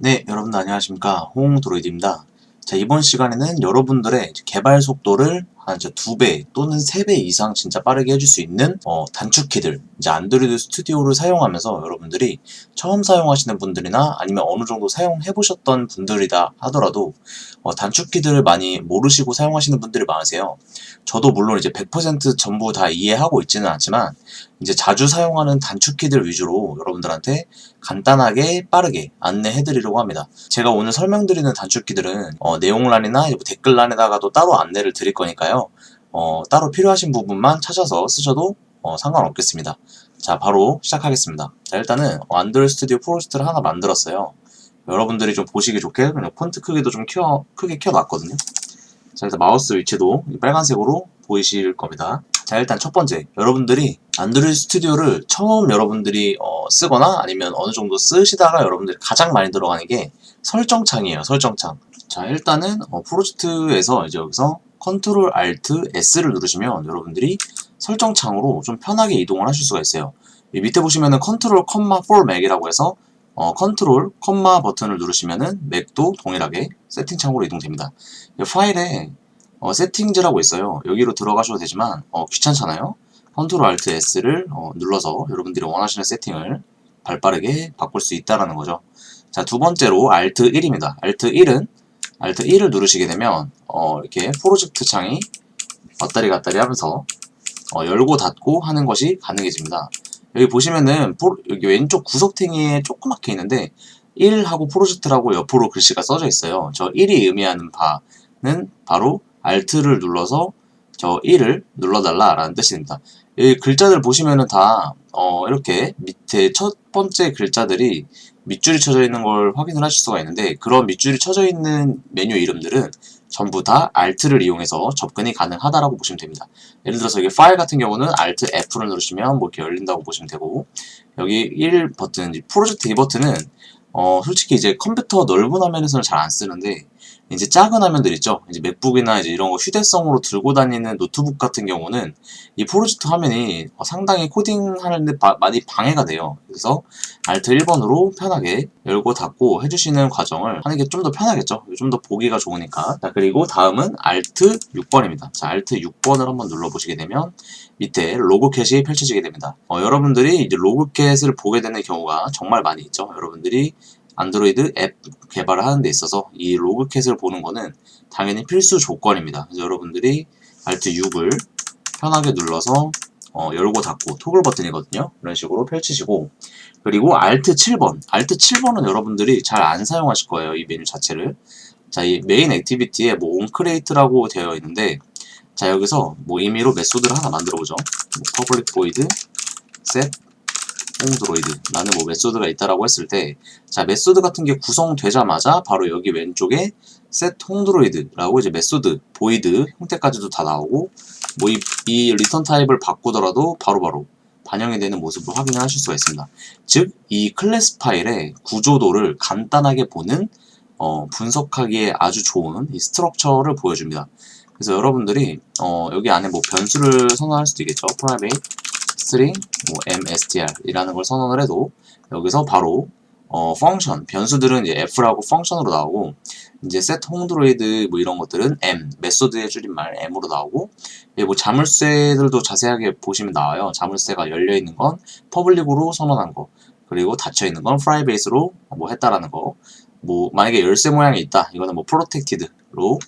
네, 여러분들 안녕하십니까. 홍드로이드입니다. 자, 이번 시간에는 여러분들의 개발 속도를 한 2배 또는 3배 이상 진짜 빠르게 해줄 수 있는 단축키들, 이제 안드로이드 스튜디오를 사용하면서 여러분들이 처음 사용하시는 분들이나 아니면 어느 정도 사용해 보셨던 분들이다 하더라도 단축키들을 많이 모르시고 사용하시는 분들이 많으세요. 저도 물론 이제 100% 전부 다 이해하고 있지는 않지만 이제 자주 사용하는 단축키들 위주로 여러분들한테 간단하게 빠르게 안내해드리려고 합니다. 제가 오늘 설명드리는 단축키들은 내용란이나 댓글란에다가도 따로 안내를 드릴 거니까요. 따로 필요하신 부분만 찾아서 쓰셔도 상관없겠습니다. 자, 바로 시작하겠습니다. 자, 일단은 안드로이드 스튜디오 프로젝트를 하나 만들었어요. 여러분들이 좀 보시기 좋게 그냥 폰트 크기도 좀 크게 켜놨거든요. 자, 일단 마우스 위치도 빨간색으로 보이실 겁니다. 자, 일단 첫 번째, 여러분들이 안드로이드 스튜디오를 처음 여러분들이 쓰거나 아니면 어느 정도 쓰시다가 여러분들이 가장 많이 들어가는 게 설정창이에요. 설정창. 자, 일단은 프로젝트에서 이제 여기서 컨트롤 알트 S를 누르시면 여러분들이 설정창으로 좀 편하게 이동을 하실 수가 있어요. 이 밑에 보시면은 컨트롤 컴마 for Mac이라고 해서 컨트롤 컴마 버튼을 누르시면은 맥도 동일하게 세팅창으로 이동됩니다. 파일에 세팅즈라고 있어요. 여기로 들어가셔도 되지만 귀찮잖아요. 컨트롤 알트 S를 눌러서 여러분들이 원하시는 세팅을 발빠르게 바꿀 수 있다라는 거죠. 자, 두 번째로 알트 1입니다. 알트 1을 누르시게 되면 이렇게 프로젝트 창이 왔다리 갔다리 하면서 열고 닫고 하는 것이 가능해집니다. 여기 보시면은 여기 왼쪽 구석탱이에 조그맣게 있는데 1하고 프로젝트라고 옆으로 글씨가 써져 있어요. 저 1이 의미하는 바는 바로 Alt를 눌러서 저 1을 눌러달라 라는 뜻이 됩니다. 이 글자들 보시면은 다 이렇게 밑에 첫 번째 글자들이 밑줄이 쳐져 있는 걸 확인을 하실 수가 있는데, 그런 밑줄이 쳐져 있는 메뉴 이름들은 전부 다 Alt를 이용해서 접근이 가능하다라고 보시면 됩니다. 예를 들어서 여기 파일 같은 경우는 Alt F를 누르시면 뭐 이렇게 열린다고 보시면 되고, 여기 1 버튼, 프로젝트 2 버튼은 솔직히 이제 컴퓨터 넓은 화면에서는 잘 안 쓰는데, 이제 작은 화면들 있죠. 이제 맥북이나 이제 이런 거 휴대성으로 들고 다니는 노트북 같은 경우는 이 프로젝트 화면이 상당히 코딩하는데 많이 방해가 돼요. 그래서 Alt 1번으로 편하게 열고 닫고 해주시는 과정을 하는 게 좀 더 편하겠죠. 좀 더 보기가 좋으니까. 자, 그리고 다음은 Alt 6번입니다. 자, Alt 6번을 한번 눌러보시게 되면 밑에 로그캣이 펼쳐지게 됩니다. 여러분들이 이제 로그캣을 보게 되는 경우가 정말 많이 있죠. 여러분들이 안드로이드 앱 개발을 하는 데 있어서 이 로그캣을 보는 거는 당연히 필수 조건입니다. 그래서 여러분들이 Alt 6을 편하게 눌러서 열고 닫고 토글 버튼이거든요. 이런 식으로 펼치시고, 그리고 Alt 7번. Alt 7번은 여러분들이 잘 안 사용하실 거예요. 이 메뉴 자체를. 자, 이 메인 액티비티에 뭐 onCreate라고 되어 있는데, 자, 여기서 뭐 임의로 메소드를 하나 만들어 보죠. public void set 홍드로이드라는 뭐 메소드가 있다라고 했을 때, 자, 메소드 같은 게 구성되자마자 바로 여기 왼쪽에 set 홍드로이드라고 이제 메소드 void 형태까지도 다 나오고, 뭐 이 리턴 타입을 바꾸더라도 바로바로 반영이 되는 모습을 확인하실 수가 있습니다. 즉, 이 클래스 파일의 구조도를 간단하게 보는 분석하기에 아주 좋은 이 스트럭처를 보여줍니다. 그래서 여러분들이 여기 안에 뭐 변수를 선언할 수도 있겠죠. private string 뭐 mstr 이라는 걸 선언을 해도 여기서 바로 펑션, 변수들은 이제 f라고 펑션으로 나오고, 이제 set 홍드로이드 뭐 이런 것들은 m, 메소드의 줄임말 m으로 나오고, 뭐 자물쇠들도 자세하게 보시면 나와요. 자물쇠가 열려 있는 건 퍼블릭으로 선언한 거, 그리고 닫혀 있는 건 프라이베이스로 뭐 했다라는 거, 뭐 만약에 열쇠 모양이 있다, 이거는 뭐 프로텍티드로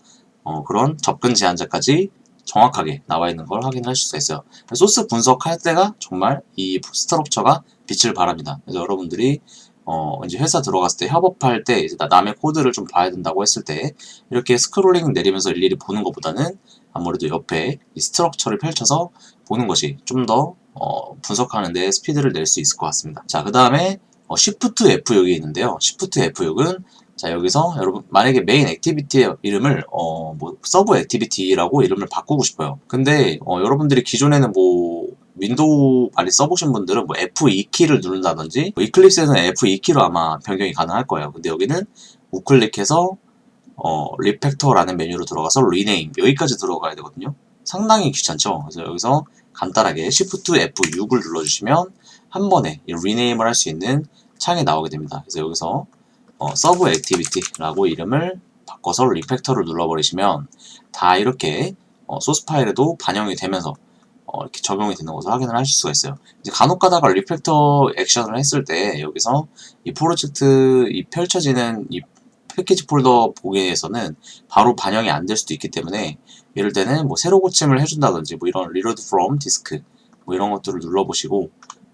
그런 접근 제한자까지 정확하게 나와 있는 걸 확인하실 수가 있어요. 소스 분석할 때가 정말 이 스트럭처가 빛을 발합니다. 그래서 여러분들이 이제 회사 들어갔을 때 협업할 때 이제 남의 코드를 좀 봐야 된다고 했을 때 이렇게 스크롤링 내리면서 일일이 보는 것보다는 아무래도 옆에 이 스트럭처를 펼쳐서 보는 것이 좀 더 분석하는 데 스피드를 낼 수 있을 것 같습니다. 자, 그 다음에 Shift F6이 있는데요. Shift F6은 자, 여기서 여러분 만약에 메인 액티비티의 이름을 뭐 서브 액티비티라고 이름을 바꾸고 싶어요. 근데 여러분들이 기존에는 뭐 윈도우 많이 써보신 분들은 뭐 F2키를 누른다든지, 뭐 이클립스에서는 F2키로 아마 변경이 가능할 거예요. 근데 여기는 우클릭해서 리팩터라는 메뉴로 들어가서 리네임 여기까지 들어가야 되거든요. 상당히 귀찮죠. 그래서 여기서 간단하게 Shift F6을 눌러주시면 한 번에 리네임을 할 수 있는 창이 나오게 됩니다. 그래서 여기서 서브 액티비티라고 이름을 바꿔서 리팩터를 눌러버리시면 다 이렇게 소스 파일에도 반영이 되면서 이렇게 적용이 되는 것을 확인을 하실 수가 있어요. 이제 간혹 가다가 리팩터 액션을 했을 때 여기서 이 프로젝트 이 펼쳐지는 이 패키지 폴더 보기에서는 바로 반영이 안 될 수도 있기 때문에 이럴 때는 뭐 새로 고침을 해준다든지 뭐 이런 reload from disk 뭐 이런 것들을 눌러보시고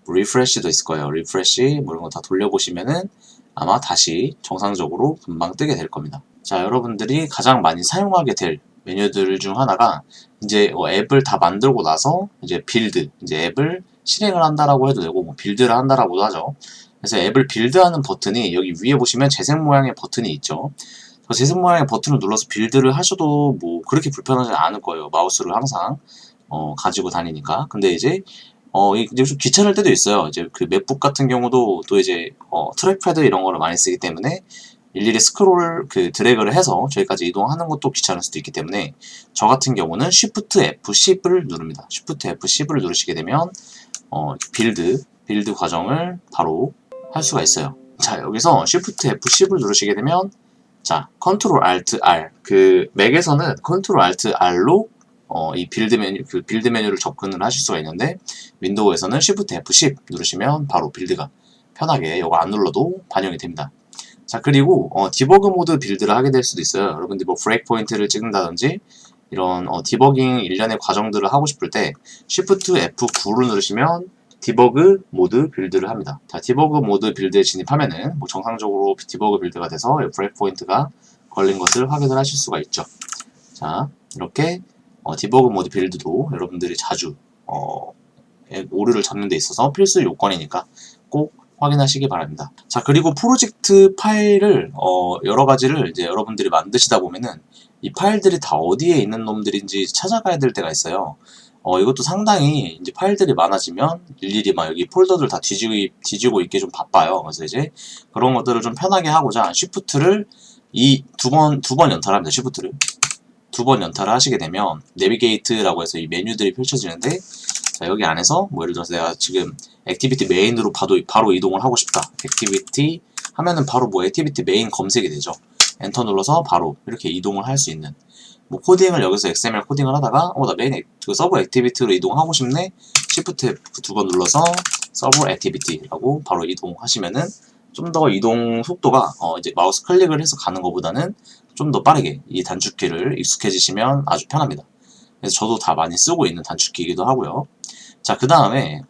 뭐 리프레시도 있을 거예요. 리프레시 뭐 이런 거 다 돌려보시면은 아마 다시 정상적으로 금방 뜨게 될 겁니다. 자, 여러분들이 가장 많이 사용하게 될 메뉴들 중 하나가 이제 앱을 다 만들고 나서 이제 빌드, 이제 앱을 실행을 한다라고 해도 되고 뭐 빌드를 한다라고도 하죠. 그래서 앱을 빌드하는 버튼이 여기 위에 보시면 재생 모양의 버튼이 있죠. 재생 모양의 버튼을 눌러서 빌드를 하셔도 뭐 그렇게 불편하지 않을 거예요. 마우스를 항상 가지고 다니니까. 근데 이제 이제 좀 귀찮을 때도 있어요. 이제 그 맥북 같은 경우도 또 이제 트랙패드 이런 거를 많이 쓰기 때문에 일일이 스크롤 그 드래그를 해서 저기까지 이동하는 것도 귀찮을 수도 있기 때문에 저 같은 경우는 Shift F10을 누릅니다. Shift F10을 누르시게 되면 빌드 과정을 바로 할 수가 있어요. 자, 여기서 Shift F10을 누르시게 되면 자, Ctrl Alt R 그 맥에서는 Ctrl Alt R로 이 빌드 메뉴를 접근을 하실 수가 있는데 윈도우에서는 Shift F10 누르시면 바로 빌드가 편하게 이거 안 눌러도 반영이 됩니다. 자, 그리고 디버그 모드 빌드를 하게 될 수도 있어요. 여러분들 뭐 브레이크 포인트를 찍는다든지 이런 디버깅 일련의 과정들을 하고 싶을 때 Shift F9를 누르시면 디버그 모드 빌드를 합니다. 자, 디버그 모드 빌드에 진입하면은 뭐 정상적으로 디버그 빌드가 돼서 브레이크 포인트가 걸린 것을 확인을 하실 수가 있죠. 자, 이렇게 디버그 모드 빌드도 여러분들이 자주 오류를 잡는 데 있어서 필수 요건이니까 꼭 확인하시기 바랍니다. 자, 그리고 프로젝트 파일을 여러 가지를 이제 여러분들이 만드시다 보면은 이 파일들이 다 어디에 있는 놈들인지 찾아가야 될 때가 있어요. 이것도 상당히 이제 파일들이 많아지면 일일이 막 여기 폴더들 다 뒤지고 있기 좀 바빠요. 그래서 이제 그런 것들을 좀 편하게 하고자 쉬프트를 두 번 연타합니다. 쉬프트를 두 번 연타를 하시게 되면 내비게이트라고 해서 이 메뉴들이 펼쳐지는데 자, 여기 안에서 뭐 예를 들어서 내가 지금 액티비티 메인으로 바로 이동을 하고 싶다. 액티비티 하면은 바로 뭐 액티비티 메인 검색이 되죠. 엔터 눌러서 바로 이렇게 이동을 할 수 있는 뭐 코딩을 여기서 XML 코딩을 하다가 나 메인 그 서브 액티비티로 이동하고 싶네. Shift 두 번 눌러서 서브 액티비티라고 바로 이동하시면은 좀 더 이동 속도가 이제 마우스 클릭을 해서 가는 것보다는 좀 더 빠르게 이 단축키를 익숙해지시면 아주 편합니다. 그래서 저도 다 많이 쓰고 있는 단축키이기도 하고요. 자, 그 다음에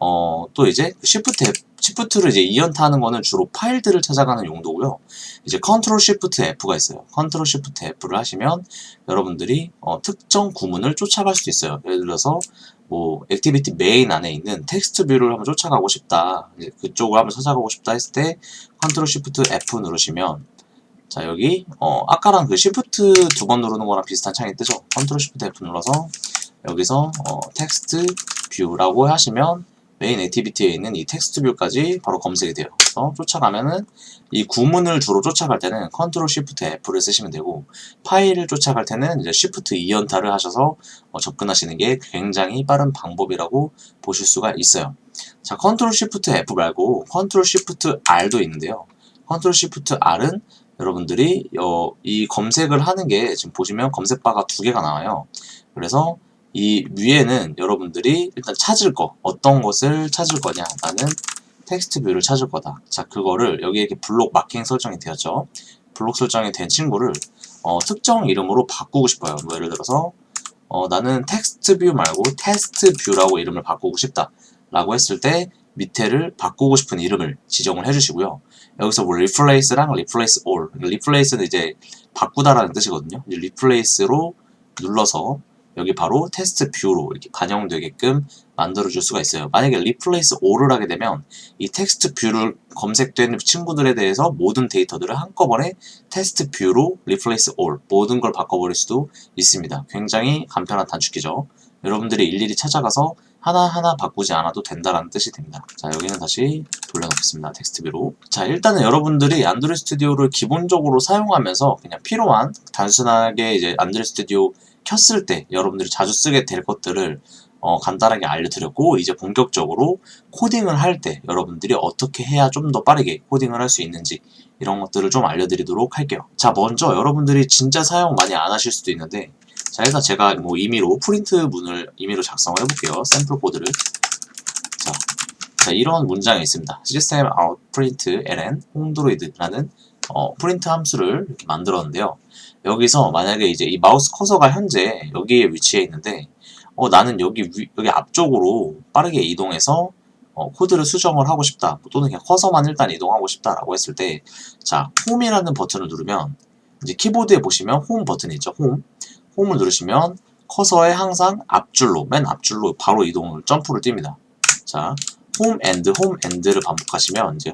또 이제 시프트를 이제 2연타 하는 거는 주로 파일들을 찾아가는 용도고요. 이제 컨트롤 시프트 F가 있어요. 컨트롤 시프트 F를 하시면 여러분들이 특정 구문을 쫓아갈 수 있어요. 예를 들어서 뭐 액티비티 메인 안에 있는 텍스트 뷰를 한번 쫓아가고 싶다. 이제 그쪽을 한번 찾아가고 싶다 했을 때 컨트롤 시프트 F 누르시면 자, 여기 아까랑 그 시프트 두 번 누르는 거랑 비슷한 창이 뜨죠. 컨트롤 시프트 F 눌러서 여기서 텍스트 뷰라고 하시면 메인 액티비티에 있는 이 텍스트 뷰까지 바로 검색이 돼요. 그래서 쫓아가면은 이 구문을 주로 쫓아갈 때는 컨트롤 시프트 F를 쓰시면 되고 파일을 쫓아갈 때는 이제 시프트 2연타를 하셔서 접근하시는 게 굉장히 빠른 방법이라고 보실 수가 있어요. 자, 컨트롤 시프트 F 말고 컨트롤 시프트 R도 있는데요. 컨트롤 시프트 R은 여러분들이 이 검색을 하는 게 지금 보시면 검색바가 두 개가 나와요. 그래서 이 위에는 여러분들이 일단 찾을 거, 어떤 것을 찾을 거냐. 나는 텍스트 뷰를 찾을 거다. 자, 그거를 여기 이렇게 블록 마킹 설정이 되었죠. 블록 설정이 된 친구를 특정 이름으로 바꾸고 싶어요. 뭐 예를 들어서 나는 텍스트 뷰 말고 테스트 뷰라고 이름을 바꾸고 싶다. 라고 했을 때 밑에를 바꾸고 싶은 이름을 지정을 해주시고요. 여기서 뭐 replace랑 replace all. replace는 이제 바꾸다라는 뜻이거든요. 이제 replace로 눌러서 여기 바로 테스트 뷰로 이렇게 반영되게끔 만들어줄 수가 있어요. 만약에 replace all을 하게 되면 이 텍스트 뷰를 검색된 친구들에 대해서 모든 데이터들을 한꺼번에 테스트 뷰로 replace all 모든 걸 바꿔버릴 수도 있습니다. 굉장히 간편한 단축키죠. 여러분들이 일일이 찾아가서 하나하나 바꾸지 않아도 된다라는 뜻이 됩니다. 자, 여기는 다시 돌려놓겠습니다. 텍스트 뷰로. 자, 일단은 여러분들이 안드로이드 스튜디오를 기본적으로 사용하면서 그냥 필요한 단순하게 이제 안드로이드 스튜디오 켰을 때 여러분들이 자주 쓰게 될 것들을 간단하게 알려드렸고, 이제 본격적으로 코딩을 할 때 여러분들이 어떻게 해야 좀 더 빠르게 코딩을 할 수 있는지 이런 것들을 좀 알려드리도록 할게요. 자, 먼저 여러분들이 진짜 사용 많이 안 하실 수도 있는데, 자, 일단 제가 뭐 임의로 프린트 문을 임의로 작성을 해볼게요. 샘플 코드를. 자, 이런 문장이 있습니다. system out print ln hondroid라는 프린트 함수를 이렇게 만들었는데요. 여기서 만약에 이제 이 마우스 커서가 현재 여기에 위치해 있는데, 나는 여기 앞쪽으로 빠르게 이동해서 코드를 수정을 하고 싶다. 또는 그냥 커서만 일단 이동하고 싶다라고 했을 때, 자, 홈이라는 버튼을 누르면, 이제 키보드에 보시면 홈 버튼이 있죠. 홈을 누르시면 커서의 항상 앞줄로, 맨 앞줄로 바로 이동을, 점프를 띱니다. 자, 홈 엔드를 반복하시면, 이제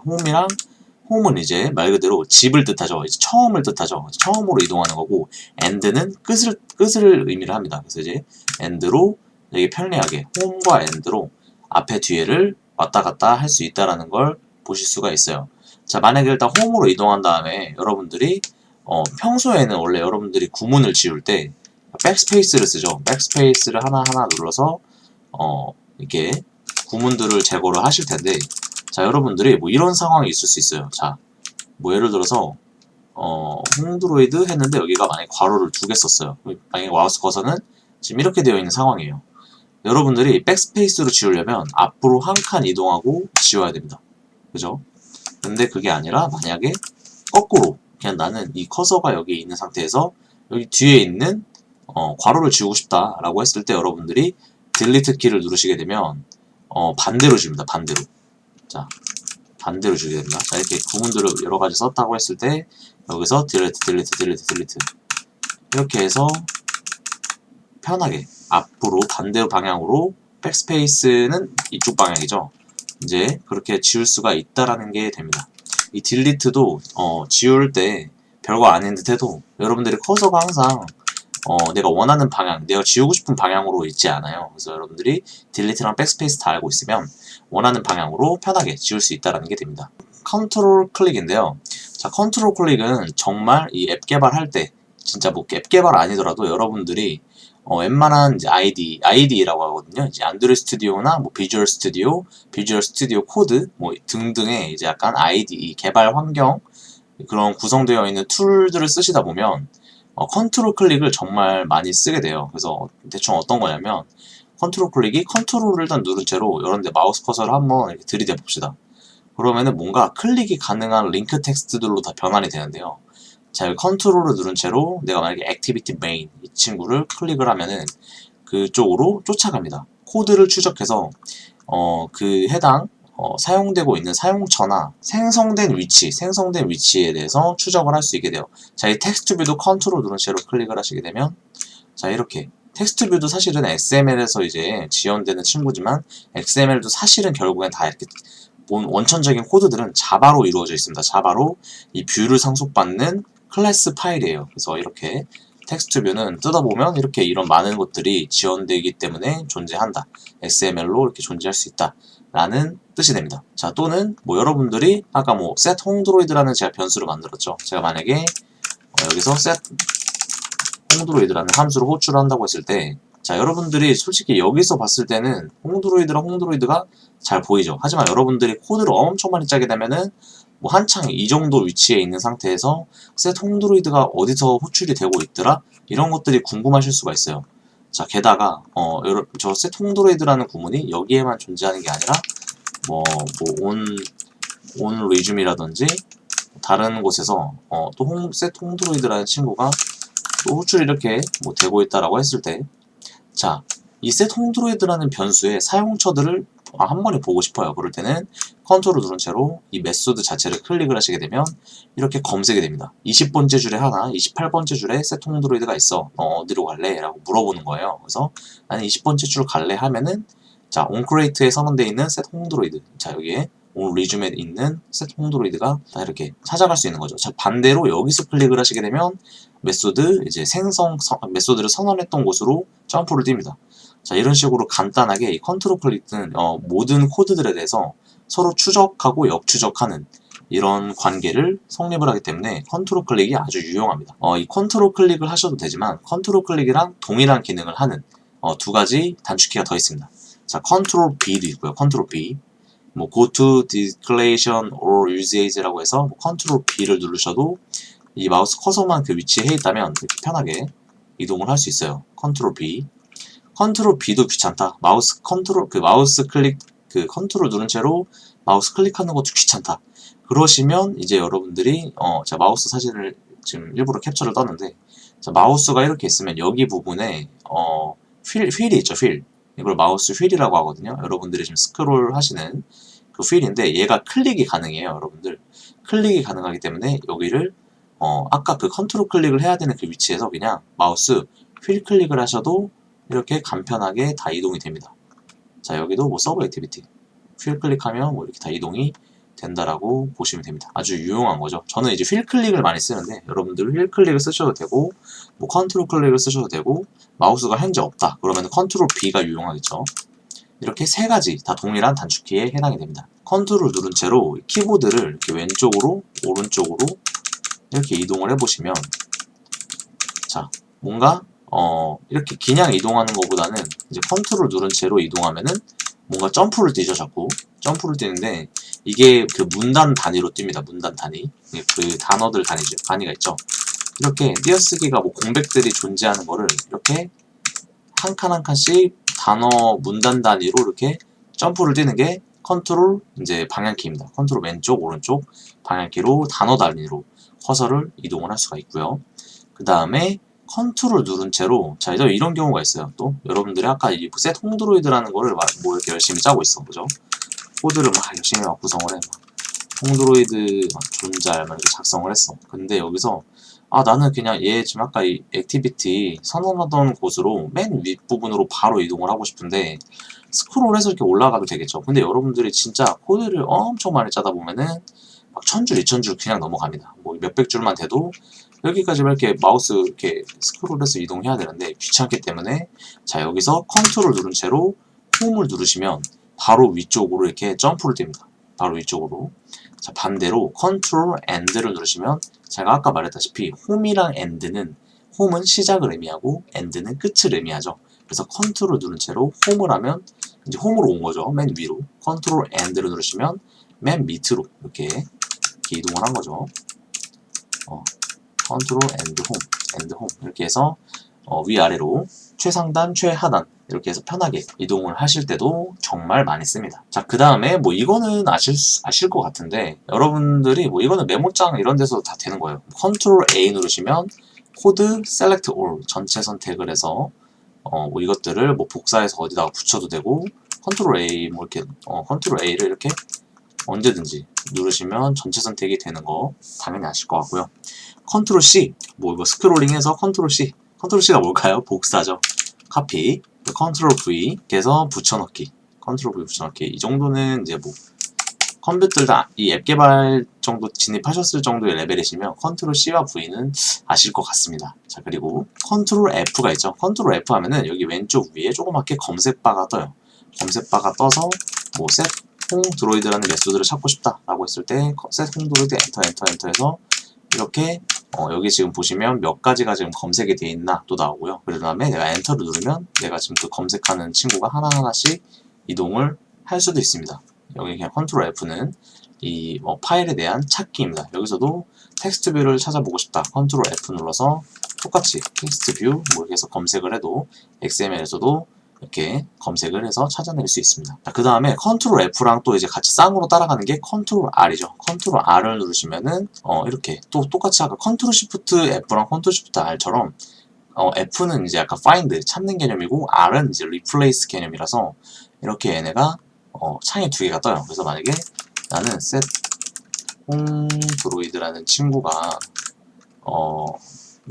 홈은 이제 말 그대로 집을 뜻하죠. 이제 처음을 뜻하죠. 처음으로 이동하는 거고, 엔드는 끝을 의미를 합니다. 그래서 이제 엔드로 되게 편리하게 홈과 엔드로 앞에 뒤에를 왔다 갔다 할 수 있다라는 걸 보실 수가 있어요. 자, 만약에 일단 홈으로 이동한 다음에 여러분들이 평소에는 원래 여러분들이 구문을 지울 때 백스페이스를 쓰죠. 백스페이스를 하나하나 눌러서 이렇게 구문들을 제거를 하실 텐데, 자, 여러분들이 뭐 이런 상황이 있을 수 있어요. 자, 뭐 예를 들어서 홍드로이드 했는데 여기가 만약에 괄호를 2개 썼어요. 만약에 마우스 커서는 지금 이렇게 되어 있는 상황이에요. 여러분들이 백스페이스로 지우려면 앞으로 한 칸 이동하고 지워야 됩니다. 그죠? 근데 그게 아니라 만약에 거꾸로 그냥 나는 이 커서가 여기 있는 상태에서 여기 뒤에 있는 괄호를 지우고 싶다라고 했을 때 여러분들이 딜리트 키를 누르시게 되면 반대로 지웁니다. 반대로. 자, 반대로 주게 됩니다. 자, 이렇게 구문들을 여러 가지 썼다고 했을 때 여기서 딜리트 이렇게 해서 편하게 앞으로 반대로 방향으로, 백스페이스는 이쪽 방향이죠. 이제 그렇게 지울 수가 있다라는 게 됩니다. 이 딜리트도 지울 때 별거 아닌 듯 해도 여러분들이 커서가 항상 내가 원하는 방향, 내가 지우고 싶은 방향으로 있지 않아요. 그래서 여러분들이 딜리트랑 백스페이스 다 알고 있으면 원하는 방향으로 편하게 지울 수 있다는 게 됩니다. 컨트롤 클릭인데요. 자, 컨트롤 클릭은 정말 이 앱 개발할 때, 진짜 뭐 앱 개발 아니더라도 여러분들이 웬만한 이제 IDE라고 하거든요. 이제 안드로이드 스튜디오나 뭐 비주얼 스튜디오 코드 뭐 등등의 이제 약간 IDE 개발 환경, 그런 구성되어 있는 툴들을 쓰시다 보면 컨트롤 클릭을 정말 많이 쓰게 돼요. 그래서 대충 어떤 거냐면, 컨트롤 클릭이 컨트롤을 일단 누른 채로 이런데 마우스 커서를 한번 이렇게 들이대 봅시다. 그러면은 뭔가 클릭이 가능한 링크 텍스트들로 다 변환이 되는데요. 자, 여기 컨트롤을 누른 채로 내가 만약에 액티비티 메인 이 친구를 클릭을 하면은 그쪽으로 쫓아갑니다. 코드를 추적해서 그 해당 사용되고 있는 사용처나 생성된 위치에 대해서 추적을 할 수 있게 돼요. 자, 이 텍스트 뷰도 컨트롤 누른 채로 클릭을 하시게 되면, 자, 이렇게 텍스트 뷰도 사실은 XML에서 이제 지원되는 친구지만, XML도 사실은 결국엔 다 이렇게 원천적인 코드들은 자바로 이루어져 있습니다. 자바로 이 뷰를 상속받는 클래스 파일이에요. 그래서 이렇게 텍스트 뷰는 뜯어보면 이렇게 이런 많은 것들이 지원되기 때문에 존재한다. XML로 이렇게 존재할 수 있다. 라는 뜻이 됩니다. 자, 또는 뭐 여러분들이 아까 뭐 set hondroid라는 제가 변수를 만들었죠. 제가 만약에 여기서 set hondroid라는 함수를 호출을 한다고 했을 때, 자, 여러분들이 솔직히 여기서 봤을 때는 홍드로이드가 잘 보이죠. 하지만 여러분들이 코드를 엄청 많이 짜게 되면은 뭐 한창 이 정도 위치에 있는 상태에서 set hondroid가 어디서 호출이 되고 있더라? 이런 것들이 궁금하실 수가 있어요. 자, 게다가 저 set hondroid라는 구문이 여기에만 존재하는 게 아니라 on resume이라든지 다른 곳에서 또 set hondroid라는 친구가 또 호출이 이렇게 뭐 되고 있다라고 했을 때, 자, 이 set hondroid라는 변수의 사용처들을 한 번에 보고 싶어요. 그럴 때는 컨트롤을 누른 채로 이 메소드 자체를 클릭을 하시게 되면 이렇게 검색이 됩니다. 20번째 줄에 하나, 28번째 줄에 set hondroid가 있어. 어디로 갈래? 라고 물어보는 거예요. 그래서 나는 20번째 줄 갈래 하면은, 자, onCreate에 선언되어 있는 set hondroid, 자, 여기에 on resume에 있는 set hondroid가 다 이렇게 찾아갈 수 있는 거죠. 자, 반대로 여기서 클릭을 하시게 되면 메소드를 선언했던 곳으로 점프를 띱니다. 자, 이런 식으로 간단하게 이 컨트롤 클릭은 모든 코드들에 대해서 서로 추적하고 역추적하는 이런 관계를 성립을 하기 때문에 컨트롤 클릭이 아주 유용합니다. 이 컨트롤 클릭을 하셔도 되지만 컨트롤 클릭이랑 동일한 기능을 하는 두 가지 단축키가 더 있습니다. 자, 컨트롤 B도 있고요. 컨트롤 B. 뭐 go to declaration or usage라고 해서 뭐 컨트롤 B를 누르셔도 이 마우스 커서만 그 위치에 해 있다면 이렇게 편하게 이동을 할 수 있어요. 컨트롤 B. 컨트롤 B도 귀찮다. 마우스 클릭 컨트롤 누른 채로 마우스 클릭하는 것도 귀찮다. 그러시면 이제 여러분들이 제가 마우스 사진을 지금 일부러 캡처를 떴는데, 자, 마우스가 이렇게 있으면 여기 부분에 휠이 있죠. 휠. 이걸 마우스 휠이라고 하거든요. 여러분들이 지금 스크롤 하시는 그 휠인데 얘가 클릭이 가능해요. 여러분들 클릭이 가능하기 때문에 여기를 아까 그 컨트롤 클릭을 해야 되는 그 위치에서 그냥 마우스 휠 클릭을 하셔도 이렇게 간편하게 다 이동이 됩니다. 자, 여기도 뭐 서브 액티비티 휠 클릭하면 뭐 이렇게 다 이동이 된다라고 보시면 됩니다. 아주 유용한 거죠. 저는 이제 휠 클릭을 많이 쓰는데 여러분들 휠 클릭을 쓰셔도 되고 뭐 컨트롤 클릭을 쓰셔도 되고, 마우스가 현재 없다 그러면 컨트롤 B가 유용하겠죠. 이렇게 세 가지 다 동일한 단축키에 해당이 됩니다. 컨트롤 누른 채로 키보드를 이렇게 왼쪽으로 오른쪽으로 이렇게 이동을 해보시면, 자, 뭔가 이렇게 그냥 이동하는 것보다는 이제 컨트롤 누른 채로 이동하면은 뭔가 점프를 뛰죠. 자꾸 점프를 뛰는데 이게 그 문단 단위로 뜁니다. 문단 단위. 그 단어들 단위가 있죠. 이렇게 띄어쓰기가 뭐 공백들이 존재하는 거를 이렇게 한 칸 한 칸씩 단어 문단 단위로 이렇게 점프를 뛰는 게 컨트롤 이제 방향키입니다. 컨트롤 왼쪽 오른쪽 방향키로 단어 단위로 커서를 이동을 할 수가 있고요. 그 다음에 컨트롤 누른 채로, 자, 이런 경우가 있어요. 또 여러분들이 아까 이 셋 홍드로이드라는 거를 뭐 이렇게 열심히 짜고 있어, 그죠? 코드를 막 열심히 막 구성을 해. 홍드로이드 존잘 막 이렇게 작성을 했어. 근데 여기서 나는 그냥 얘 지금 아까 이 액티비티 선언하던 곳으로 맨 윗부분으로 바로 이동을 하고 싶은데 스크롤해서 이렇게 올라가도 되겠죠. 근데 여러분들이 진짜 코드를 엄청 많이 짜다 보면은 막 1000줄, 2000줄 그냥 넘어갑니다. 뭐 몇백 줄만 돼도 여기까지 이렇게 마우스 이렇게 스크롤해서 이동해야 되는데 귀찮기 때문에, 자, 여기서 컨트롤 누른 채로 홈을 누르시면 바로 위쪽으로 이렇게 점프를 띱니다. 바로 위쪽으로. 자, 반대로 컨트롤 엔드를 누르시면 제가 아까 말했다시피 홈이랑 엔드는, 홈은 시작을 의미하고 엔드는 끝을 의미하죠. 그래서 컨트롤 누른 채로 홈을 하면 이제 홈으로 온 거죠. 맨 위로. 컨트롤 엔드를 누르시면 맨 밑으로 이렇게 이동을 한 거죠. 컨트롤 엔드 홈 이렇게 해서 위아래로 최상단 최하단 이렇게 해서 편하게 이동을 하실 때도 정말 많이 씁니다. 자, 그 다음에 뭐 이거는 아실 것 같은데 여러분들이 뭐 이거는 메모장 이런 데서 다 되는 거예요. 컨트롤 A 누르시면 코드 셀렉트 올 전체 선택을 해서 뭐 이것들을 뭐 복사해서 어디다가 붙여도 되고, 컨트롤 A 뭐 이렇게 컨트롤 A를 이렇게 언제든지 누르시면 전체 선택이 되는 거 당연히 아실 것 같고요. 컨트롤 C, 뭐 이거 스크롤링해서 컨트롤 C, 컨트롤 C가 뭘까요? 복사죠. 카피, 컨트롤 V, 이렇게 해서 붙여넣기, 컨트롤 V 붙여넣기. 이 정도는 이제 뭐 컴퓨터들 다 이 앱 개발 정도 진입하셨을 정도의 레벨이시면 컨트롤 C와 V는 아실 것 같습니다. 자, 그리고 컨트롤 F가 있죠. 컨트롤 F 하면은 여기 왼쪽 위에 조그맣게 검색바가 떠요. 검색바가 떠서 뭐 셋 홍 드로이드라는 메소드를 찾고 싶다라고 했을 때 셋 홍 드로이드 엔터 해서 이렇게 여기 지금 보시면 몇 가지가 지금 검색이 되어 있나 또 나오고요. 그 다음에 내가 엔터를 누르면 내가 지금 그 검색하는 친구가 하나하나씩 이동을 할 수도 있습니다. 여기 그냥 컨트롤 F는 이 파일에 대한 찾기입니다. 여기서도 텍스트 뷰를 찾아보고 싶다. 컨트롤 F 눌러서 똑같이 텍스트 뷰 뭐 이렇게 해서 검색을 해도 XML에서도 이렇게 검색을 해서 찾아낼 수 있습니다. 그 다음에 컨트롤 F랑 또 이제 같이 쌍으로 따라가는 게 컨트롤 R이죠. 컨트롤 R을 누르시면은 이렇게 또 똑같이 아까 컨트롤 시프트 F랑 컨트롤 시프트 R처럼 F는 이제 약간 find 찾는 개념이고 R은 이제 replace 개념이라서 이렇게 얘네가 창이 두 개가 떠요. 그래서 만약에 나는 set 홈드로이드라는 친구가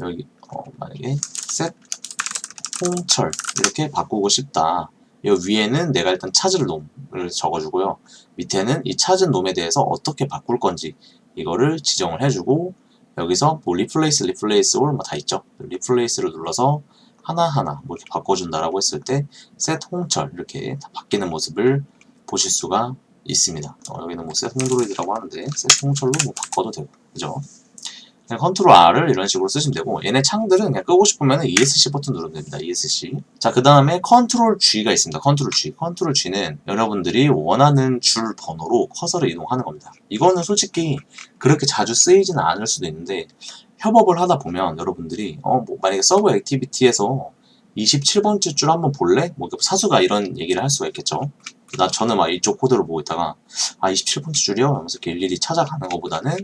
여기 만약에 set 홍철 이렇게 바꾸고 싶다. 이 위에는 내가 일단 찾을 놈을 적어주고요. 밑에는 이 찾은 놈에 대해서 어떻게 바꿀 건지 이거를 지정을 해주고, 여기서 뭐 replace all 뭐 다 있죠. replace를 눌러서 하나하나 뭐 이렇게 바꿔준다라고 했을 때 set 홍철 이렇게 다 바뀌는 모습을 보실 수가 있습니다. 여기는 뭐 set 홍드로이드라고 하는데 set 홍철로 뭐 바꿔도 되고, 그죠? 그냥 컨트롤 R을 이런 식으로 쓰시면 되고, 얘네 창들은 그냥 끄고 싶으면 ESC 버튼 누르면 됩니다. ESC. 자, 그 다음에 컨트롤 G가 있습니다. 컨트롤 G. 컨트롤 G는 여러분들이 원하는 줄 번호로 커서를 이동하는 겁니다. 이거는 솔직히 그렇게 자주 쓰이지는 않을 수도 있는데, 협업을 하다 보면 여러분들이 뭐 만약에 서버 액티비티에서 27번째 줄 한번 볼래? 뭐 사수가 이런 얘기를 할 수가 있겠죠. 저는 막 이쪽 코드를 보고 있다가 27번째 줄이요? 하면서 이렇게 일일이 찾아가는 것보다는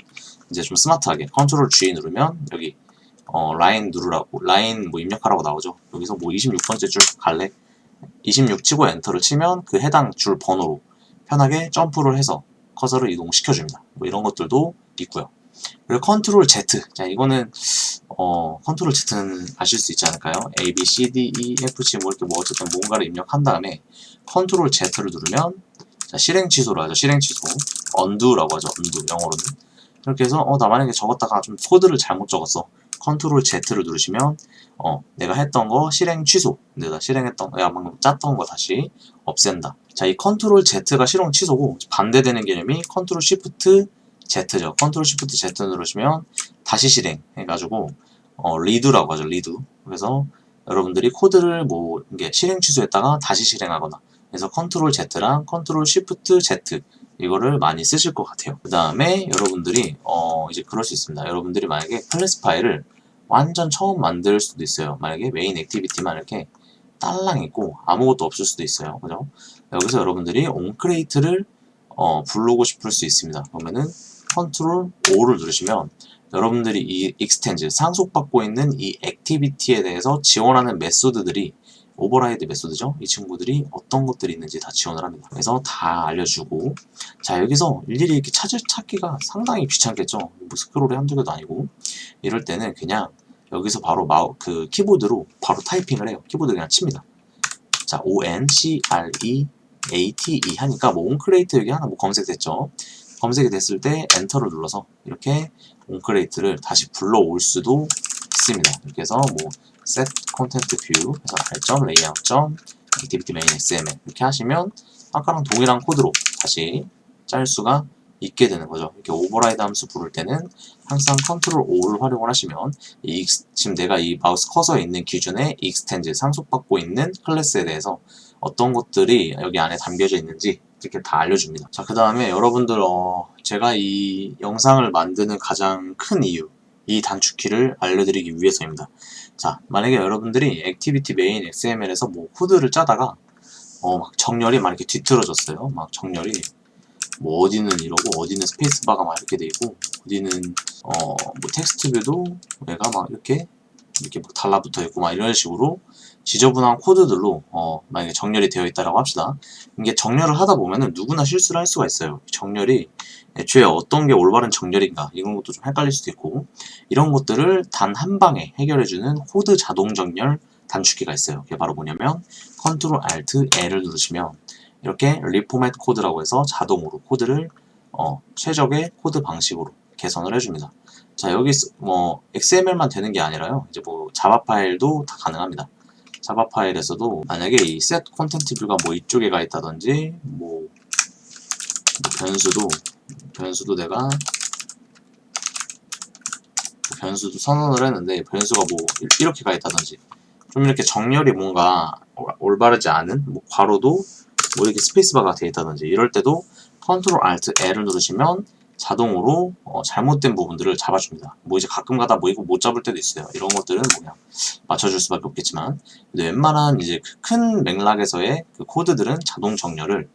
이제 좀 스마트하게 컨트롤 G 누르면 여기 라인 누르라고, 라인 뭐 입력하라고 나오죠. 여기서 뭐 26번째 줄 갈래? 26 치고 엔터를 치면 그 해당 줄 번호로 편하게 점프를 해서 커서를 이동시켜줍니다. 뭐 이런 것들도 있고요. 그리고 컨트롤 Z. 자, 이거는 컨트롤 Z는 아실 수 있지 않을까요? A, B, C, D, E, F, G 뭐 이렇게 뭐 어쨌든 뭔가를 입력한 다음에 컨트롤 Z를 누르면, 자, 실행 취소로 하죠. 실행 취소. undo라고 하죠. undo 영어로는. 이렇게 해서 나 만약에 적었다가 좀 코드를 잘못 적었어. 컨트롤 Z를 누르시면 내가 했던 거 실행 취소. 내가 실행했던 내가 방금 짰던 거 다시 없앤다. 자, 이 컨트롤 Z가 실행 취소고, 반대되는 개념이 컨트롤 쉬프트 Z죠. 컨트롤 쉬프트 Z 누르시면 다시 실행 해가지고 리드라고 하죠. 리드. 그래서 여러분들이 코드를 뭐 이게 실행 취소했다가 다시 실행하거나, 그래서 컨트롤 Z랑 컨트롤 쉬프트 Z 이거를 많이 쓰실 것 같아요. 그 다음에 여러분들이 이제 그럴 수 있습니다. 여러분들이 만약에 클래스 파일을 완전 처음 만들 수도 있어요. 만약에 메인 액티비티만 이렇게 딸랑 있고 아무것도 없을 수도 있어요. 그죠? 여기서 여러분들이 onCreate를 부르고 싶을 수 있습니다. 그러면은 컨트롤 O를 누르시면 여러분들이 이 extend, 상속받고 있는 이 액티비티에 대해서 지원하는 메소드들이 오버라이드 메소드죠. 이 친구들이 어떤 것들이 있는지 다 지원을 합니다. 그래서 다 알려주고, 자, 여기서 일일이 이렇게 찾기가 상당히 귀찮겠죠. 뭐 스크롤이 한두 개도 아니고. 이럴 때는 그냥 여기서 바로 키보드로 바로 타이핑을 해요. 키보드 그냥 칩니다. 자, ONCREATE 하니까 뭐 onCreate 여기 하나 뭐 검색됐죠. 검색이 됐을 때 엔터를 눌러서 이렇게 onCreate를 다시 불러올 수도 있습니다. 이렇게 해서 뭐 set content view 해서 r.layout.activity main xml 이렇게 하시면 아까랑 동일한 코드로 다시 짤 수가 있게 되는 거죠. 이렇게 오버라이드 함수 부를 때는 항상 컨트롤 O를 활용을 하시면 지금 내가 이 마우스 커서에 있는 기준에 extend, 상속받고 있는 클래스에 대해서 어떤 것들이 여기 안에 담겨져 있는지 이렇게 다 알려줍니다. 자, 그 다음에 여러분들 제가 이 영상을 만드는 가장 큰 이유, 이 단축키를 알려드리기 위해서입니다. 자, 만약에 여러분들이 액티비티 메인 XML에서 뭐 코드를 짜다가 막 정렬이 막 이렇게 뒤틀어졌어요. 막 정렬이 뭐 어디는 이러고 어디는 스페이스바가 막 이렇게 돼 있고 어디는 뭐 텍스트 뷰도 얘가 막 이렇게 막 달라붙어 있고 막 이런 식으로 지저분한 코드들로 만약에 정렬이 되어 있다라고 합시다. 이게 정렬을 하다 보면은 누구나 실수를 할 수가 있어요. 정렬이 애초에 어떤 게 올바른 정렬인가 이런 것도 좀 헷갈릴 수도 있고, 이런 것들을 단 한 방에 해결해주는 코드 자동 정렬 단축키가 있어요. 그게 바로 뭐냐면 컨트롤 알트 L을 누르시면 이렇게 리포맷 코드라고 해서 자동으로 코드를 최적의 코드 방식으로 개선을 해줍니다. 자, 여기 뭐 XML만 되는 게 아니라요. 이제 뭐 자바 파일도 다 가능합니다. 자바 파일에서도 만약에 이 set content 뷰가 뭐 이쪽에 가 있다든지 뭐 변수도 내가 변수도 선언을 했는데 변수가 뭐 이렇게 가 있다든지 좀 이렇게 정렬이 뭔가 올바르지 않은 뭐 괄호도 뭐 이렇게 스페이스바가 되어 있다든지 이럴 때도 컨트롤 알트 L을 누르시면 자동으로 잘못된 부분들을 잡아줍니다. 뭐 이제 가끔 가다 뭐 이거 못 잡을 때도 있어요. 이런 것들은 그냥 맞춰줄 수밖에 없겠지만, 근데 웬만한 이제 큰 맥락에서의 그 코드들은 자동 정렬을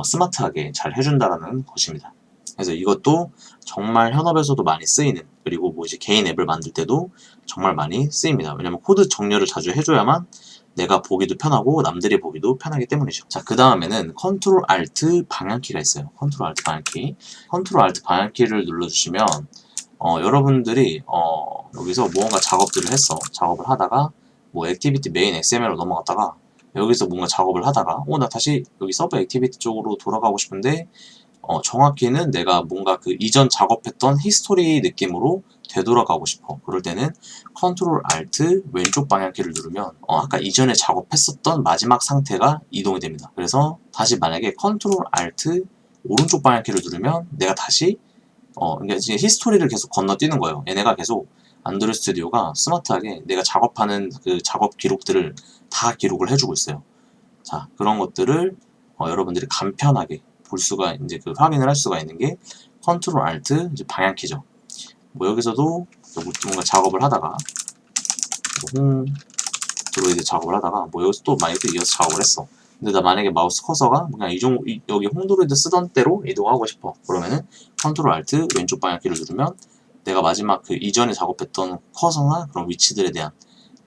스마트하게 잘 해준다라는 것입니다. 그래서 이것도 정말 현업에서도 많이 쓰이는, 그리고 뭐 이제 개인 앱을 만들 때도 정말 많이 쓰입니다. 왜냐면 코드 정렬을 자주 해줘야만 내가 보기도 편하고 남들이 보기도 편하기 때문이죠. 자, 그 다음에는 컨트롤 알트 방향키가 있어요. 컨트롤 알트 방향키. 컨트롤 알트 방향키를 눌러주시면 여러분들이 여기서 무언가 작업들을 했어. 작업을 하다가 뭐 액티비티 메인 XML로 넘어갔다가 여기서 뭔가 작업을 하다가 나 다시 여기 서브 액티비티 쪽으로 돌아가고 싶은데 정확히는 내가 뭔가 그 이전 작업했던 히스토리 느낌으로 되돌아가고 싶어. 그럴 때는 컨트롤 알트 왼쪽 방향키를 누르면 아까 이전에 작업했었던 마지막 상태가 이동이 됩니다. 그래서 다시 만약에 컨트롤 알트 오른쪽 방향키를 누르면 내가 다시 그러니까 이제 히스토리를 계속 건너뛰는 거예요. 얘네가 계속 안드로이드 스튜디오가 스마트하게 내가 작업하는 그 작업 기록들을 다 기록을 해주고 있어요. 자, 그런 것들을 여러분들이 간편하게 볼 수가 이제 그 확인을 할 수가 있는 게 컨트롤 알트 이제 방향키죠. 뭐 여기서도 뭔가 작업을 하다가 홈 드로이드 작업을 하다가 뭐 여기서 또 만약에 또 이어서 작업을 했어. 근데 나 만약에 마우스 커서가 그냥 여기 홈드로이드 쓰던 때로 이동하고 싶어. 그러면은 컨트롤 알트 왼쪽 방향키를 누르면 내가 마지막 그 이전에 작업했던 커서나 그런 위치들에 대한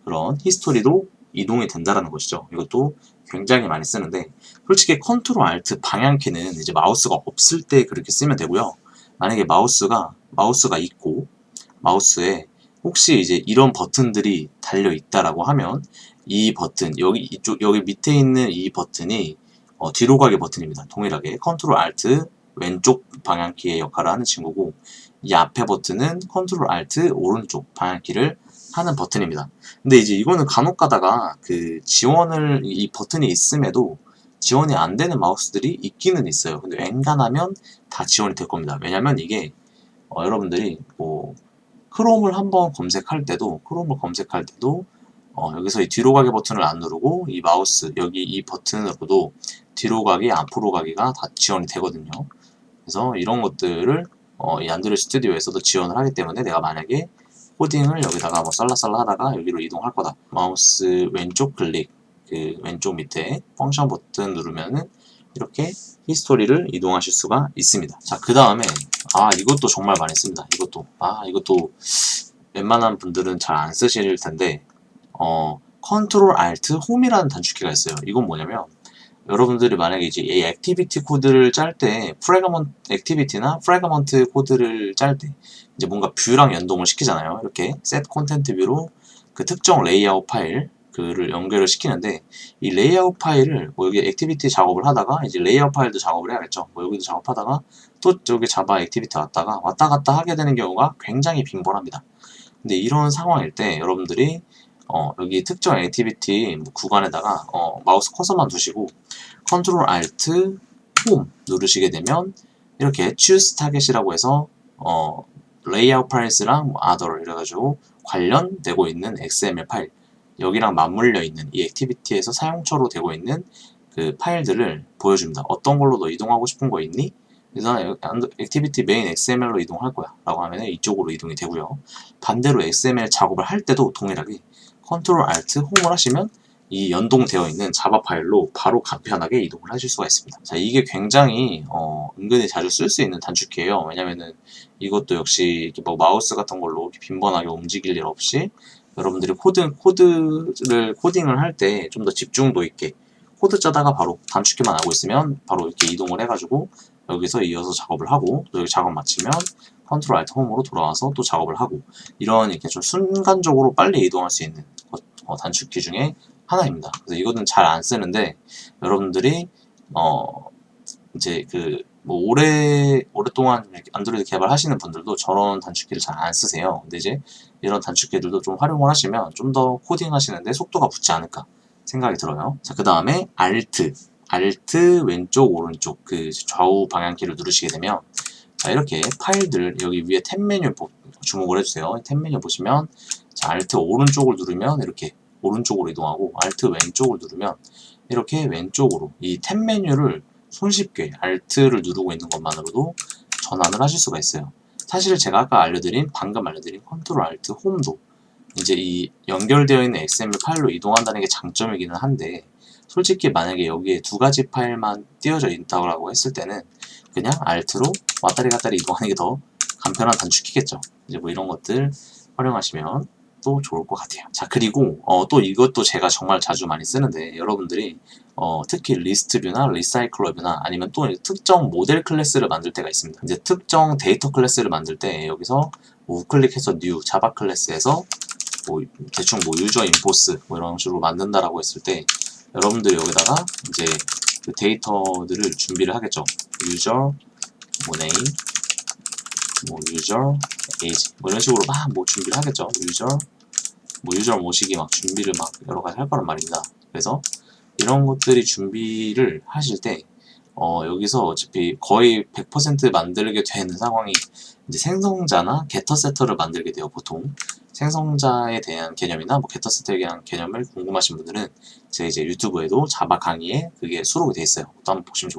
그런 히스토리도 이동이 된다라는 것이죠. 이것도 굉장히 많이 쓰는데 솔직히 컨트롤 알트 방향키는 이제 마우스가 없을 때 그렇게 쓰면 되고요. 만약에 마우스가 있고 마우스에 혹시 이제 이런 버튼들이 달려 있다라고 하면 이 버튼 여기 밑에 있는 이 버튼이 뒤로 가기 버튼입니다. 동일하게 컨트롤 알트 왼쪽 방향키의 역할을 하는 친구고 이 앞에 버튼은 컨트롤 알트 오른쪽 방향키를 하는 버튼입니다. 근데 이제 이거는 간혹 가다가 그 이 버튼이 있음에도 지원이 안 되는 마우스들이 있기는 있어요. 근데 웬간하면 다 지원이 될 겁니다. 왜냐면 이게 여러분들이 뭐 크롬을 한번 검색할 때도 여기서 이 뒤로 가기 버튼을 안 누르고 이 마우스 여기 이 버튼으로도 뒤로 가기 앞으로 가기가 다 지원이 되거든요. 그래서 이런 것들을 이 안드로이드 스튜디오에서도 지원을 하기 때문에 내가 만약에 코딩을 여기다가 뭐 쌀라쌀라 하다가 여기로 이동할 거다. 마우스 왼쪽 클릭, 그 왼쪽 밑에 펑션 버튼 누르면은 이렇게 히스토리를 이동하실 수가 있습니다. 자, 그 다음에, 이것도 정말 많이 씁니다. 이것도 웬만한 분들은 잘 안 쓰실 텐데, 컨트롤 알트 홈이라는 단축키가 있어요. 이건 뭐냐면, 여러분들이 만약에 이제 이 액티비티 코드를 짤 때 프래그먼트 액티비티나 프래그먼트 코드를 짤 때 이제 뭔가 뷰랑 연동을 시키잖아요. 이렇게 set 콘텐트 뷰로 그 특정 레이아웃 파일 그를 연결을 시키는데 이 레이아웃 파일을 뭐 여기 액티비티 작업을 하다가 이제 레이아웃 파일도 작업을 해야겠죠. 뭐 여기도 작업하다가 또 저기 자바 액티비티 왔다 갔다 하게 되는 경우가 굉장히 빈번합니다. 근데 이런 상황일 때 여러분들이 여기 특정 액티비티 구간에다가 마우스 커서만 두시고 컨트롤 알트 홈 누르시게 되면 이렇게 choose target이라고 해서 layout files랑 other 이래가지고 관련되고 있는 XML 파일 여기랑 맞물려 있는 이 액티비티에서 사용처로 되고 있는 그 파일들을 보여줍니다. 어떤 걸로 너 이동하고 싶은 거 있니? 그래서 액티비티 메인 XML로 이동할 거야 라고 하면 이쪽으로 이동이 되고요. 반대로 XML 작업을 할 때도 동일하게 컨트롤 알트 홈을 하시면 이 연동되어 있는 자바 파일로 바로 간편하게 이동을 하실 수가 있습니다. 자, 이게 굉장히 은근히 자주 쓸 수 있는 단축키예요. 왜냐면은 이것도 역시 이렇게 뭐 마우스 같은 걸로 빈번하게 움직일 일 없이 여러분들이 코딩을 할 때 좀 더 집중도 있게 코드 짜다가 바로 단축키만 알고 있으면 바로 이렇게 이동을 해가지고 여기서 이어서 작업을 하고 또 여기 작업 마치면 컨트롤 알트 홈으로 돌아와서 또 작업을 하고 이런 이렇게 좀 순간적으로 빨리 이동할 수 있는 단축키 중에 하나입니다. 그래서 이거는 잘 안 쓰는데 여러분들이 이제 그 뭐 오랫동안 안드로이드 개발하시는 분들도 저런 단축키를 잘 안 쓰세요. 근데 이제 이런 단축키들도 좀 활용을 하시면 좀 더 코딩 하시는데 속도가 붙지 않을까 생각이 들어요. 자, 그 다음에 Alt 왼쪽 오른쪽 그 좌우 방향키를 누르시게 되면 자, 이렇게 파일들 여기 위에 탭 메뉴 주목을 해주세요. 탭 메뉴 보시면 자, Alt 오른쪽을 누르면 이렇게 오른쪽으로 이동하고 Alt 왼쪽을 누르면 이렇게 왼쪽으로 이 탭 메뉴를 손쉽게 Alt를 누르고 있는 것만으로도 전환을 하실 수가 있어요. 사실 제가 방금 알려드린 컨트롤 Alt 홈도 이제 이 연결되어 있는 XML 파일로 이동한다는 게 장점이기는 한데 솔직히 만약에 여기에 두 가지 파일만 띄워져 있다고 했을 때는 그냥 Alt로 왔다리 갔다리 이동하는 게 더 간편한 단축키겠죠. 이제 뭐 이런 것들 활용하시면 또 좋을 것 같아요. 자, 그리고 또 이것도 제가 정말 자주 많이 쓰는데 여러분들이 특히 리스트 뷰나 리사이클러 뷰나 아니면 또 특정 모델 클래스를 만들 때가 있습니다. 이제 특정 데이터 클래스를 만들 때 여기서 우클릭해서 뉴 자바 클래스에서 뭐 대충 뭐 유저 인포스 뭐 이런 식으로 만든다라고 했을 때 여러분들이 여기다가 이제 그 데이터들을 준비를 하겠죠. 유저 뭐 네임 뭐 유저 에이지 뭐 이런 식으로 막 뭐 준비를 하겠죠. 유저 모시기 막 준비를 막 여러 가지 할 거란 말입니다. 그래서 이런 것들이 준비를 하실 때 여기서 어차피 거의 100% 만들게 되는 상황이 이제 생성자나 게터 세터를 만들게 돼요. 보통 생성자에 대한 개념이나 뭐 게터 세터에 대한 개념을 궁금하신 분들은 제 이제 유튜브에도 자바 강의에 그게 수록이 돼 있어요. 또 한번 보시면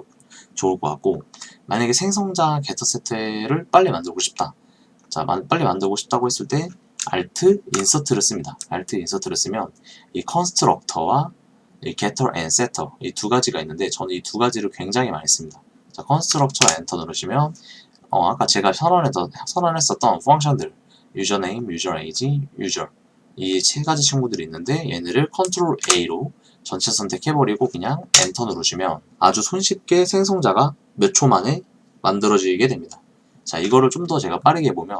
좋을 것 같고, 만약에 생성자 게터 세트를 빨리 만들고 싶다. 자, 빨리 만들고 싶다고 했을 때 alt insert를 씁니다. alt insert를 쓰면 이 constructor와 이 getter and setter 이 두 가지가 있는데 저는 이 두 가지를 굉장히 많이 씁니다. 자, constructor 엔터 누르시면 아까 제가 선언했었던 펑션들 유저네임, 유저에이지, 유저 이 세 가지 친구들이 있는데 얘네를 컨트롤 A로 전체 선택해버리고 그냥 엔터 누르시면 아주 손쉽게 생성자가 몇 초 만에 만들어지게 됩니다. 자, 이거를 좀 더 제가 빠르게 보면,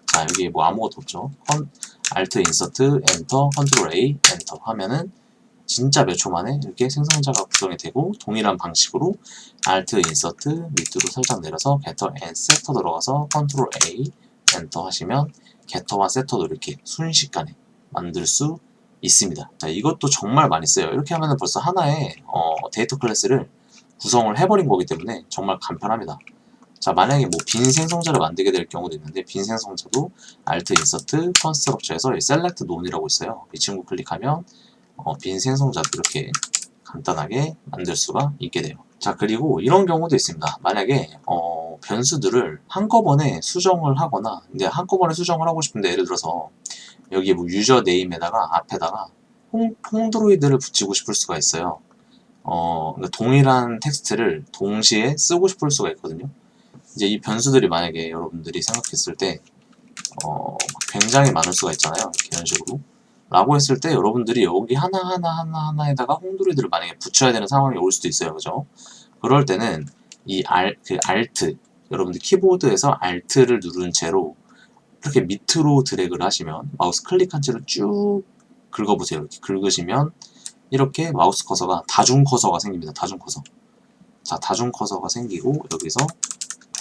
자, 여기 뭐 아무것도 없죠. Alt Insert, Enter, Ctrl A, Enter 하면은 진짜 몇 초 만에 이렇게 생성자가 구성이 되고, 동일한 방식으로 Alt Insert 밑으로 살짝 내려서 Getter and Setter 들어가서 Ctrl A, Enter 하시면 Getter와 Setter도 이렇게 순식간에 만들 수 있습니다. 자, 이것도 정말 많이 써요. 이렇게 하면은 벌써 하나의 데이터 클래스를 구성을 해버린 거기 때문에 정말 간편합니다. 자, 만약에 뭐 빈 생성자를 만들게 될 경우도 있는데, 빈 생성자도 Alt Insert Constructor에서 Select None이라고 있어요. 이 친구 클릭하면 빈 생성자도 이렇게 간단하게 만들 수가 있게 돼요. 자, 그리고 이런 경우도 있습니다. 만약에 변수들을 한꺼번에 수정을 하거나, 근데 한꺼번에 수정을 하고 싶은데, 예를 들어서 여기 뭐 유저 네임에다가 앞에다가 홍드로이드를 붙이고 싶을 수가 있어요. 그러니까 동일한 텍스트를 동시에 쓰고 싶을 수가 있거든요. 이제 이 변수들이 만약에 여러분들이 생각했을 때 굉장히 많을 수가 있잖아요. 이런 식으로 라고 했을 때 여러분들이 여기 하나에다가 홍드로이드를 만약에 붙여야 되는 상황이 올 수도 있어요. 그죠? 그럴 때는 이 Alt, 여러분들 키보드에서 Alt를 누른 채로 이렇게 밑으로 드래그를 하시면, 마우스 클릭한 채로 쭉 긁어보세요. 이렇게 긁으시면 이렇게 마우스 커서가 다중 커서가 생깁니다. 다중 커서. 자, 다중 커서가 생기고 여기서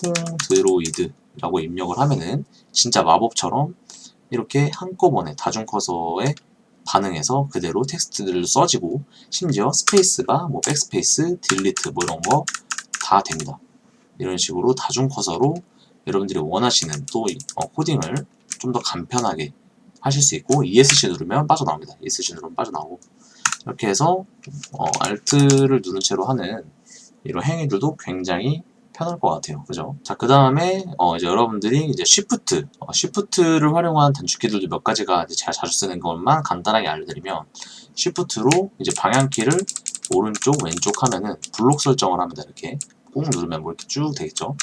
홍드로이드라고 입력을 하면은 진짜 마법처럼 이렇게 한꺼번에 다중 커서에 반응해서 그대로 텍스트들을 써지고, 심지어 스페이스바, 뭐 백스페이스, 딜리트 뭐 이런 거 다 됩니다. 이런 식으로 다중 커서로 여러분들이 원하시는 또 코딩을 좀 더 간편하게 하실 수 있고, ESC 누르면 빠져나옵니다. ESC 누르면 빠져나오고, 이렇게 해서 Alt를 누른 채로 하는 이런 행위들도 굉장히 편할 것 같아요. 그죠? 자, 그 다음에 이제 여러분들이 이제 Shift를 활용한 단축키들도 몇 가지가 이제 제가 자주 쓰는 것만 간단하게 알려드리면, Shift로 이제 방향키를 오른쪽, 왼쪽 하면은 블록 설정을 합니다. 이렇게 꾹 누르면 뭐 이렇게 쭉 되겠죠?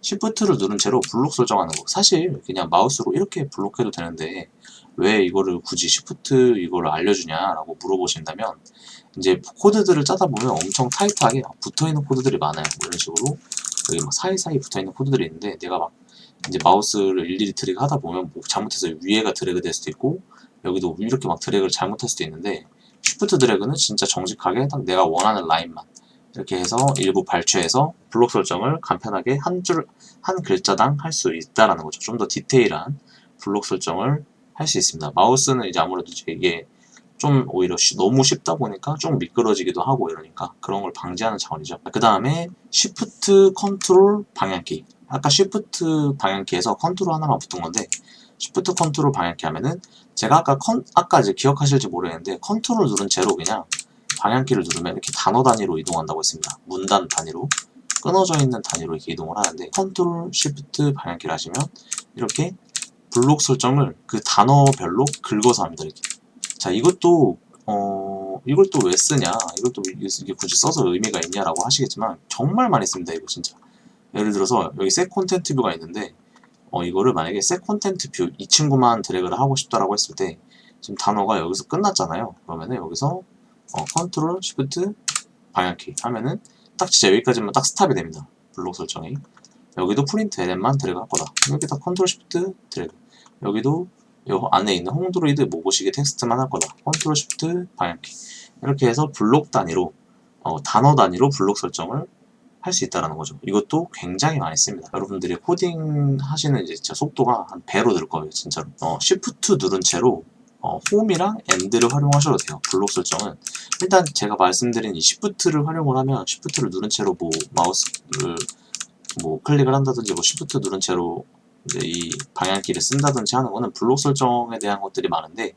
Shift를 누른 채로 블록 설정하는 거. 사실 그냥 마우스로 이렇게 블록해도 되는데 왜 이거를 굳이 Shift 이거를 알려주냐라고 물어보신다면, 이제 코드들을 짜다 보면 엄청 타이트하게 붙어있는 코드들이 많아요. 뭐 이런 식으로 여기 막 사이사이 붙어있는 코드들이 있는데, 내가 막 이제 마우스를 일일이 드래그 하다 보면 뭐 잘못해서 위에가 드래그 될 수도 있고, 여기도 이렇게 막 드래그를 잘못할 수도 있는데, Shift 드래그는 진짜 정직하게 딱 내가 원하는 라인만 이렇게 해서 일부 발췌해서 블록 설정을 간편하게 한 글자당 할 수 있다라는 거죠. 좀 더 디테일한 블록 설정을 할 수 있습니다. 마우스는 이제 아무래도 이게 좀 오히려 너무 쉽다 보니까 좀 미끄러지기도 하고 이러니까 그런 걸 방지하는 차원이죠. 그 다음에 Shift 컨트롤 방향키. 아까 Shift 방향키에서 컨트롤 하나만 붙은 건데, Shift 컨트롤 방향키 하면은 제가 아까 이제 기억하실지 모르겠는데, 컨트롤 누른 채로 그냥 방향키를 누르면 이렇게 단어 단위로 이동한다고 했습니다. 문단 단위로, 끊어져 있는 단위로 이렇게 이동을 하는데, 컨트롤 쉬프트 방향키를 하시면 이렇게 블록 설정을 그 단어별로 긁어서 합니다. 이렇게. 자, 이걸 또 왜 쓰냐, 이게 굳이 써서 의미가 있냐라고 하시겠지만 정말 많이 씁니다. 이거 진짜. 예를 들어서 여기 셋 콘텐트 뷰가 있는데, 이거를 만약에 셋 콘텐트 뷰 이 친구만 드래그를 하고 싶다라고 했을 때, 지금 단어가 여기서 끝났잖아요. 그러면은 여기서 컨트롤 쉬프트 방향키 하면은 딱 진짜 여기까지만 딱 스탑이 됩니다. 블록 설정이. 여기도 프린트 LM만 드래그 할 거다. 여기다 컨트롤 쉬프트 드래그. 여기도 요 안에 있는 홍드로이드 모보시계 텍스트만 할 거다. 컨트롤 쉬프트 방향키. 이렇게 해서 블록 단위로 단어 단위로 블록 설정을 할 수 있다는 거죠. 이것도 굉장히 많이 씁니다. 여러분들이 코딩 하시는 이제 진짜 속도가 한 배로 늘 거예요, 진짜로. Shift 누른 채로 홈이랑 엔드를 활용하셔도 돼요. 블록 설정은 일단 제가 말씀드린 이 Shift를 활용을 하면, Shift를 누른 채로 뭐 마우스를 뭐 클릭을 한다든지, 뭐 Shift 누른 채로 이제 이 방향키를 쓴다든지 하는 거는 블록 설정에 대한 것들이 많은데,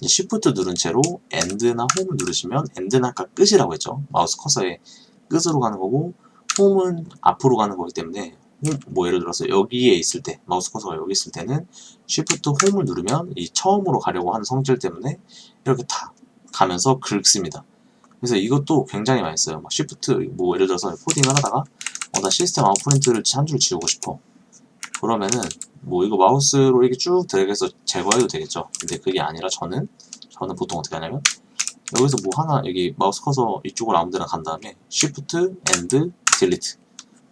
이제 Shift 누른 채로 End나 Home을 누르시면 End는 아까 끝이라고 했죠. 마우스 커서의 끝으로 가는 거고, Home은 앞으로 가는 거기 때문에 뭐 예를 들어서 여기에 있을 때, 마우스 커서가 여기 있을 때는 Shift Home을 누르면 이 처음으로 가려고 하는 성질 때문에 이렇게 다 가면서 긁습니다. 그래서 이것도 굉장히 많이 써요. 막 Shift 뭐 예를 들어서 코딩을 하다가 나 시스템 아웃 프린트를 한 줄 지우고 싶어. 그러면은 뭐 이거 마우스로 이렇게 쭉 드래그해서 제거해도 되겠죠. 근데 그게 아니라 저는 보통 어떻게 하냐면 여기서 뭐 하나 여기 마우스 커서 이쪽으로 아무 데나 간 다음에 Shift and Delete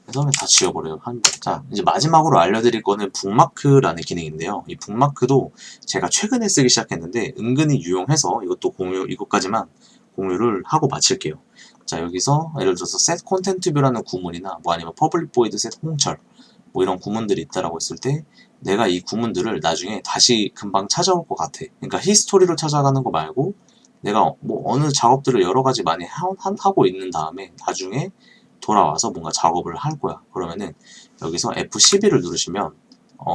해서 다 지워버려요. 한 번. 자, 이제 마지막으로 알려드릴 거는 북마크라는 기능인데요. 이 북마크도 제가 최근에 쓰기 시작했는데 은근히 유용해서 이것도 이것까지만 공유를 하고 마칠게요. 자, 여기서 예를 들어서 set content view라는 구문이나 뭐 아니면 public void set 홍철 뭐 이런 구문들이 있다라고 했을 때 내가 이 구문들을 나중에 다시 금방 찾아올 것 같아. 그러니까 히스토리로 찾아가는 거 말고 내가 뭐 어느 작업들을 여러 가지 많이 하고 있는 다음에 나중에 돌아와서 뭔가 작업을 할 거야. 그러면은 여기서 F11을 누르시면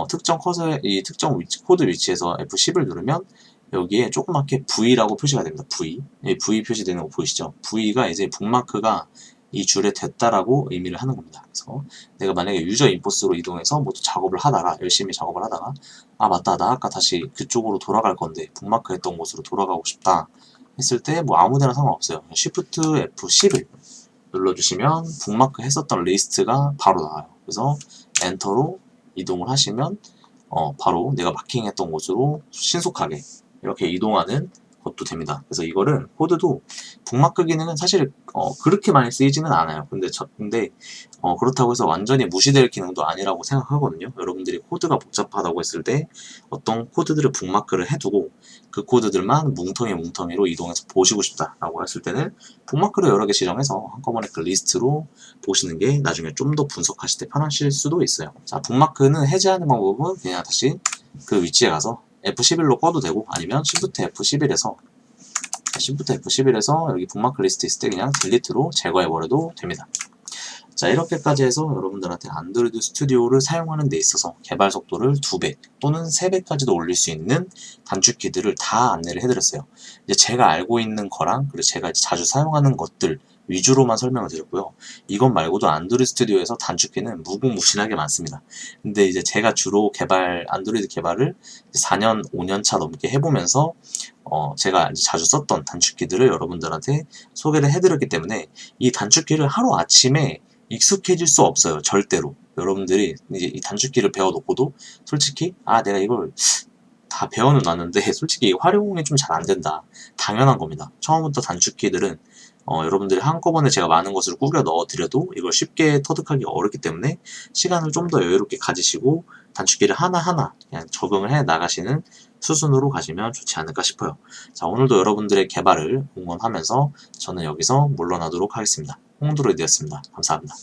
특정 커서의 이 특정 코드 위치에서 F10을 누르면 여기에 조그맣게 V라고 표시가 됩니다. V. V 표시되는 거 보이시죠? V가 이제 북마크가 이 줄에 됐다라고 의미를 하는 겁니다. 그래서 내가 만약에 유저 인포스로 이동해서 뭐 작업을 하다가 열심히 작업을 하다가 맞다 나 아까 다시 그쪽으로 돌아갈 건데 북마크 했던 곳으로 돌아가고 싶다 했을 때 뭐 아무데나 상관없어요. Shift F11 눌러주시면 북마크 했었던 리스트가 바로 나와요. 그래서 엔터로 이동을 하시면 바로 내가 마킹했던 곳으로 신속하게 이렇게 이동하는 것도 됩니다. 그래서 이거를 코드도 북마크 기능은 사실 그렇게 많이 쓰이지는 않아요. 근데 그렇다고 해서 완전히 무시될 기능도 아니라고 생각하거든요. 여러분들이 코드가 복잡하다고 했을 때 어떤 코드들을 북마크를 해두고 그 코드들만 뭉텅이로 이동해서 보시고 싶다라고 했을 때는 북마크를 여러 개 지정해서 한꺼번에 그 리스트로 보시는 게 나중에 좀 더 분석하실 때 편하실 수도 있어요. 자, 북마크는 해제하는 방법은 그냥 다시 그 위치에 가서 F11로 꺼도 되고 아니면 Shift F11에서 여기 북마크 리스트 있을 때 그냥 딜리트로 제거해버려도 됩니다. 자, 이렇게까지 해서 여러분들한테 안드로이드 스튜디오를 사용하는 데 있어서 개발 속도를 2배 또는 3배까지도 올릴 수 있는 단축키들을 다 안내를 해드렸어요. 이제 제가 알고 있는 거랑 그리고 제가 자주 사용하는 것들 위주로만 설명을 드렸고요. 이것 말고도 안드로이드 스튜디오에서 단축키는 무궁무진하게 많습니다. 근데 이제 제가 주로 안드로이드 개발을 4년, 5년 차 넘게 해보면서 제가 이제 자주 썼던 단축키들을 여러분들한테 소개를 해드렸기 때문에 이 단축키를 하루아침에 익숙해질 수 없어요. 절대로. 여러분들이 이제 이 단축키를 배워놓고도 솔직히 내가 이걸 다 배워는 놨는데 솔직히 활용이 좀 잘 안 된다. 당연한 겁니다. 처음부터 단축키들은 여러분들이 한꺼번에 제가 많은 것을 꾸겨 넣어드려도 이걸 쉽게 터득하기 어렵기 때문에 시간을 좀 더 여유롭게 가지시고 단축키를 하나하나 그냥 적응을 해 나가시는 수순으로 가시면 좋지 않을까 싶어요. 자, 오늘도 여러분들의 개발을 응원하면서 저는 여기서 물러나도록 하겠습니다. 홍드로이드였습니다. 감사합니다.